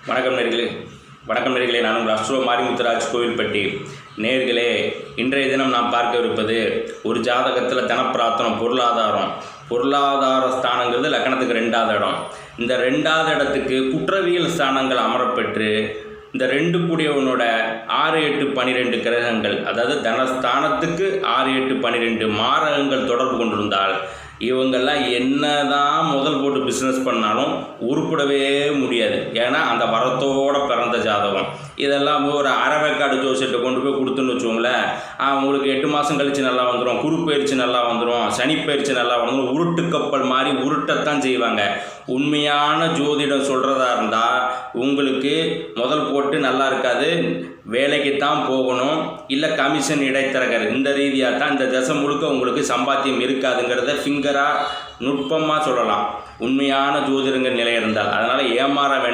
வணக்கம் நேர்களே, நான் உங்கள் அஸ்ட்ரோ மாரிமுத்துராஜ் கோவில்பட்டி. நேர்களே, இன்றைய தினம் நாம் பார்க்க ஒரு ஜாதகத்தில் தனப்பிரார்த்தனம், பொருளாதார ஸ்தானங்கிறது லக்கணத்துக்கு 2வது இடம். இந்த 2வது இடத்துக்கு குற்றவியல் ஸ்தானங்கள் அமரப்பெற்று இந்த 2 கூடியவனோட 6, 8, 12 கிரகங்கள், அதாவது தனஸ்தானத்துக்கு 6, 8, 12 மாரகங்கள் தொடர்பு கொண்டிருந்தால் இவங்கெல்லாம் என்னதான் முதல் போட்டு பிஸ்னஸ் பண்ணாலும் உருப்படவே முடியாது. ஏன்னா அந்த வரத்தோடு பிறந்த ஜாதகம். இதெல்லாம் ஒரு அரைவேக்காடு ஜோசியத்தை கொண்டு போய் கொடுத்துன்னு வச்சுக்கோங்களேன், உங்களுக்கு 8 மாதம் கழித்து நல்லா வந்துடும், குரு பயிற்சி நல்லா வந்துடும், சனி பயிற்சி நல்லா வந்துடும், உருட்டு கப்பல் மாதிரி உருட்டத்தான் செய்வாங்க. உண்மையான ஜோதிடம் சொல்கிறதா இருந்தால் உங்களுக்கு முதல் போட்டு நல்லா இருக்காது, வேலைக்குத்தான் போகணும், இல்லை கமிஷன் இடைத்தரகர், இந்த ரீதியாக தான் இந்த தசை முழுக்க உங்களுக்கு சம்பாத்தியம் இருக்காதுங்கிறத ஃபிங்கராக நுட்பமாக சொல்லலாம் உண்மையான ஜோதிடங்கள் நிலை இருந்தால். அதனால் ஏமாற வேண்டாம்.